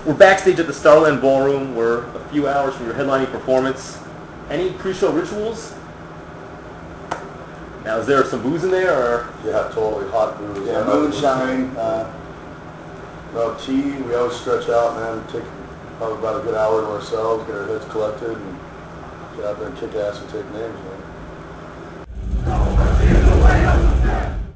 We're backstage at the Starland Ballroom. We're a few hours from your headlining performance. Any pre-show rituals? Now, is there some booze in there, or? Yeah, totally hot booze. Yeah, moonshine. No, tea. We always stretch out, man. Take probably about a good hour to ourselves, get our heads collected, and get out there and kick ass and take names, man.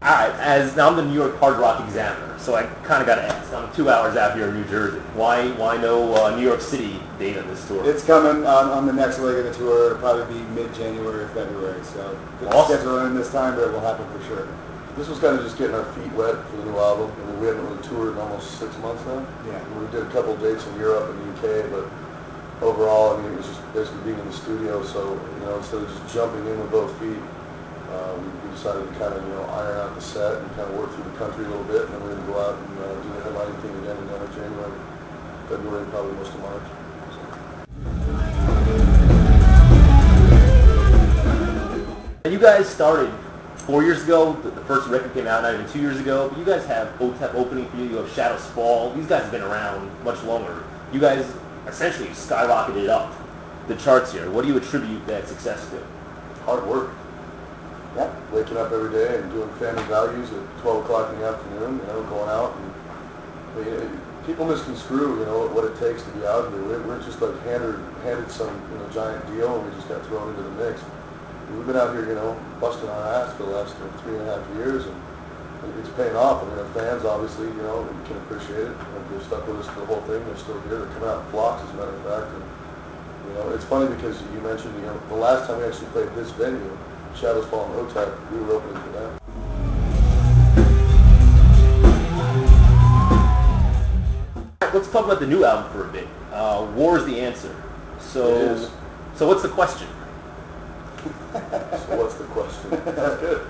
Alright, now I'm the New York Hard Rock Examiner, so I kind of got to ask. I'm 2 hours out here in New Jersey. Why no New York City date on this tour? It's coming on the next leg of the tour. It'll probably be mid-January or February, so Awesome. schedule in this time, but it will happen for sure. This was kind of just getting our feet wet for the new album. I mean, we haven't really toured in almost 6 months now. Yeah. We did a couple dates in Europe and the UK, but overall, I mean, it was just basically being in the studio. So, instead of just jumping in with both feet, we decided to kind of, iron out the set and kind of work through the country a little bit, and then we're going to go out and do the headlining thing again in January, February, probably most of March. And you guys started 4 years ago. The first record came out not even 2 years ago. But you guys have OTEP opening for you. You have Shadows Fall. These guys have been around much longer. You guys essentially skyrocketed up the charts here. What do you attribute that success to? Hard work. Yeah. Waking up every day and doing family values at 12 o'clock in the afternoon, going out. And people misconstrue, what it takes to be out here. We're just like handed some giant deal, and we just got thrown into the mix. We've been out here, busting our ass for the last 3.5 years, and it's paying off. I mean, our fans, obviously, can appreciate it. They're stuck with us for the whole thing. They're still here. They're coming out in flocks, as a matter of fact. And, it's funny because you mentioned, the last time we actually played this venue, Shadows Fall and OTEP, we were opening for them. Let's talk about the new album for a bit. War is the answer. So what's the question? So what's the question? That's good.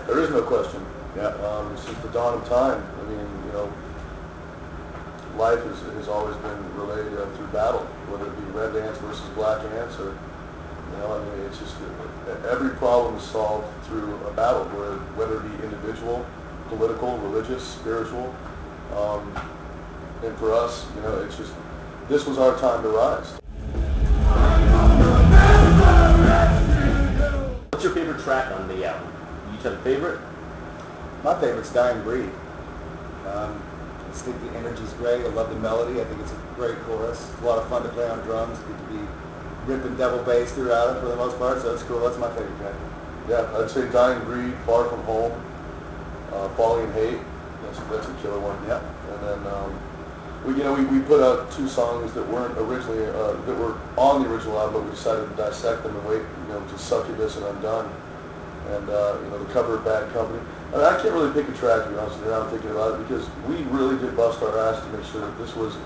There is no question. Yeah. Since the dawn of time, I mean, life has always been relayed through battle, whether it be red ants versus black ants, or, it's just every problem is solved through a battle, whether it be individual, political, religious, spiritual. And for us, it's just, this was our time to rise. What's your favorite track on the album? You each have a favorite? My favorite's Dying Breed. I just think the energy's great. I love the melody. I think it's a great chorus. It's a lot of fun to play on drums. Good to be ripping double bass throughout it for the most part, so it's cool. That's my favorite track. Yeah, I'd say Dying Breed, Far From Home, Folly and Hate. That's a killer one. Yeah. And then we put out 2 songs that weren't originally that were on the original album, but we decided to dissect them and wait, to Succubus and Undone, and the cover of Bad Company. I mean, I can't really pick a track, to be honest with you. Now I'm thinking about it, because we really did bust our ass to make sure that this was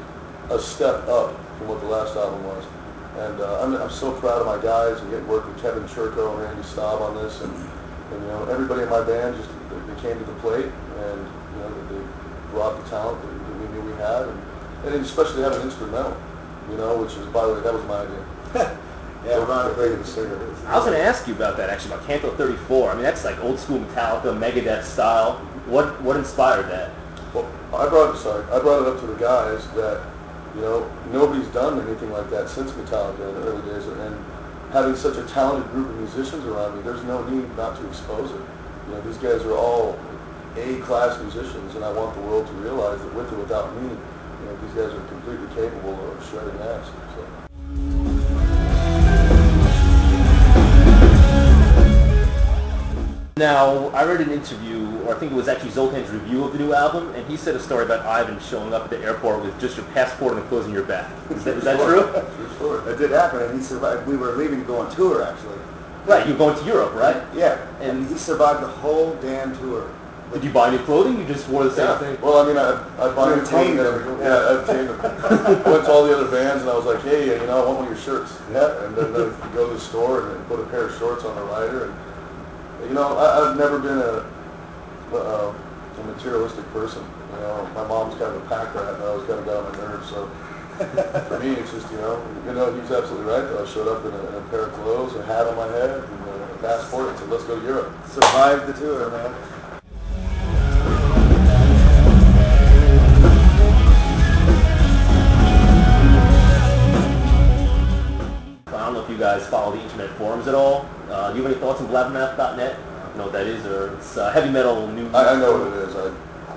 a step up from what the last album was. And I'm so proud of my guys and getting work with Kevin Churko and Randy Staub on this, and everybody in my band just they came to the plate, and they brought the talent that we knew we had, and especially have an instrumental, which is, by the way, that was my idea. Yeah, Ron Played the singer. I was going to ask you about that, actually, about Canto 34. I mean, that's like old school Metallica, Megadeth style. What inspired that? Well, I brought it up to the guys that, nobody's done anything like that since Metallica in the early days, and having such a talented group of musicians around me, there's no need not to expose it. These guys are all A-class musicians, and I want the world to realize that with or without me, these guys are completely capable of shredding ass. So. Now, I read an interview, or I think it was actually Zoltan's review of the new album, and he said a story about Ivan showing up at the airport with just your passport and clothes in your bag. Is that true? True story. It did happen, and he survived. We were leaving to go on tour, actually. Right, you're going to Europe, right? Yeah, and he survived the whole damn tour. Did you buy new clothing? You just wore the same thing? Well, I mean, I bought You obtained them. Yeah, I obtained them. I went to all the other bands, and I was like, hey, I want one of your shirts. Yeah. And then you go to the store and put a pair of shorts on the rider. And, I've never been a materialistic person. My mom's kind of a pack rat, and I always kind of got on my nerves. So for me, it's just, he's absolutely right, though. I showed up in a pair of clothes, a hat on my head, and a passport, and said, let's go to Europe. Survived the tour, man. Do you have any thoughts on blabbermouth.net? You know what that is, or it's heavy metal news? I know what it is. I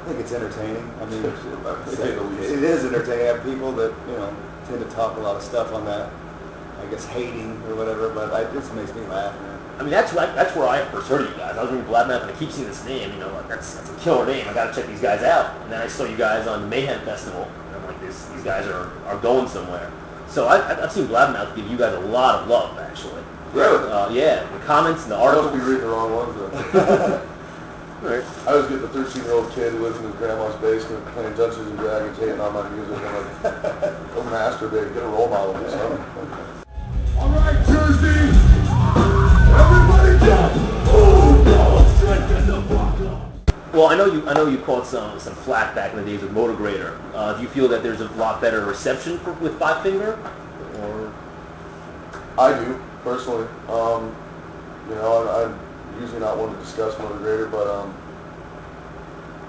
think it's entertaining. I mean, To say the least. it is entertaining. I have people that, tend to talk a lot of stuff on that, I guess hating or whatever, but it just makes me laugh, man. I mean, that's where I first heard of you guys. I was reading Blabbermouth and I keep seeing this name, like, that's a killer name. I gotta check these guys out. And then I saw you guys on Mayhem Festival, and I'm like, these guys are going somewhere. So I've seen Blabbermouth give you guys a lot of love, actually. Really? Yeah, the comments and the I articles. must be reading the wrong ones then. Right. I was getting the 13-year-old kid who lives in his grandma's basement playing Dungeons and Dragons, hating on my music. I'm like, go masturbate, get a role model or something. All right, Jersey, everybody jump! Straight the buckle. Well, I know you caught some flack back in the days with Motograder. Do you feel that there's a lot better reception with Five Finger, or? I do, personally. I'm usually not one to discuss Motograder, but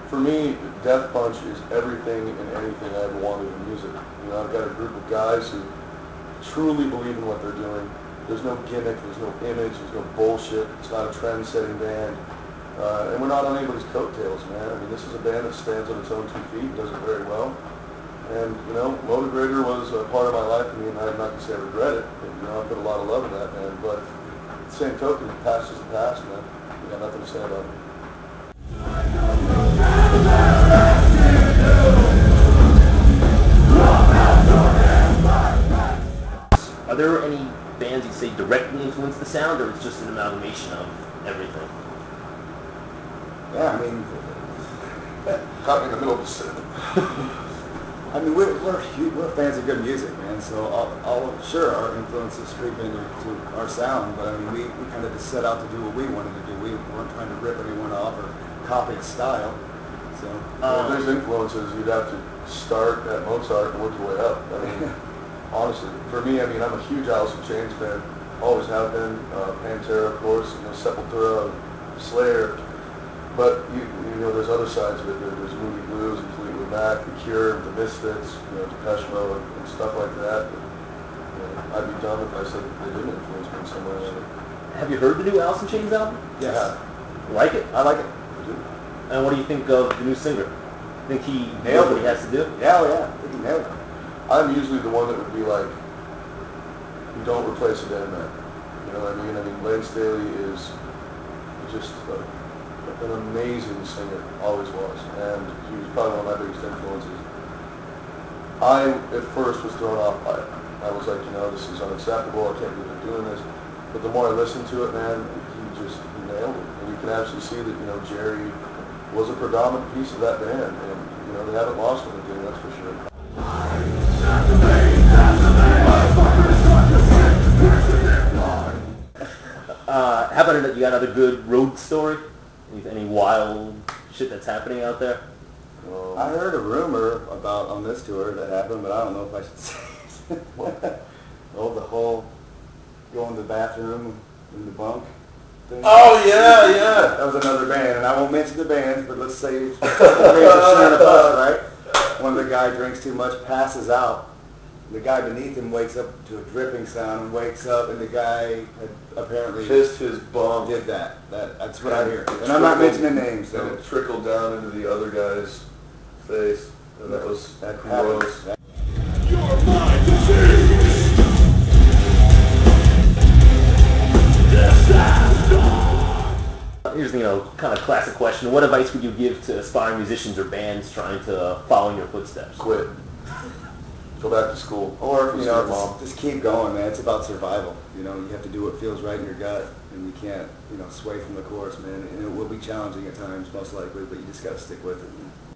for me, Death Punch is everything and anything I ever wanted in music. I've got a group of guys who truly believe in what they're doing. There's no gimmick, there's no image, there's no bullshit. It's not a trend-setting band. And we're not on anybody's coattails, man. I mean, this is a band that stands on its own 2 feet and does it very well. And, Motograder was a part of my life. I mean, I'm not going to say I regret it, but, I put a lot of love in that band. But same token, the past is the past, man. We got nothing to say about it. Are there any bands you say directly influence the sound, or it's just an amalgamation of everything? Yeah, I mean, Caught me in the middle of the sentence. we're fans of good music, man. So sure, our influences creep into our sound, but I mean, we kind of just set out to do what we wanted to do. We weren't trying to rip anyone off or copy a style. So If there's influences, you'd have to start at Mozart and work your way up. I mean, honestly, for me, I'm a huge Alice in Chains fan. Always have been. Pantera, of course, Sepultura, Slayer. But there's other sides of it. There's Moody Blues and Fleetwood Mac, The Cure, The Misfits, Depeche Mode, and stuff like that. I'd be dumb if I said they didn't influence me in some way or other. Have you heard the new Alice in Chains album? yes, Yeah. Like it? I like it. I do. And what do you think of the new singer? Think he Nailed knows what it. he has to do? Yeah, oh, yeah, I think you nailed it. I'm usually the one that would be like, don't replace a dead man. You know what I mean? Lane Staley is just an amazing singer, always was, and he was probably one of my biggest influences. I, at first, was thrown off by it. I was like, this is unacceptable, I can't believe they're doing this. But the more I listened to it, man, he nailed it. And you can actually see that, Jerry was a predominant piece of that band, and, they haven't lost anything, that's for sure. How about you got another good road story? Any wild shit that's happening out there? I heard a rumor about on this tour that happened, but I don't know if I should say it. The whole going to the bathroom in the bunk thing. Oh, yeah. That was another band, and I won't mention the bands, but let's say it's right? One of the guy drinks too much, passes out. The guy beneath him wakes up to a dripping sound and wakes up, and the guy had apparently Kissed his bum. did that. That's what I hear. And I'm not mentioning names, And so it trickled down into the other guy's face, and that was that gross. happens. You're my disease! Here's kind of classic question. What advice would you give to aspiring musicians or bands trying to follow in your footsteps? Quit. Go back to school. Or, Listen to your mom. just keep going, man. It's about survival. You have to do what feels right in your gut, and you can't, sway from the course, man. And it will be challenging at times, most likely, but you just got to stick with it.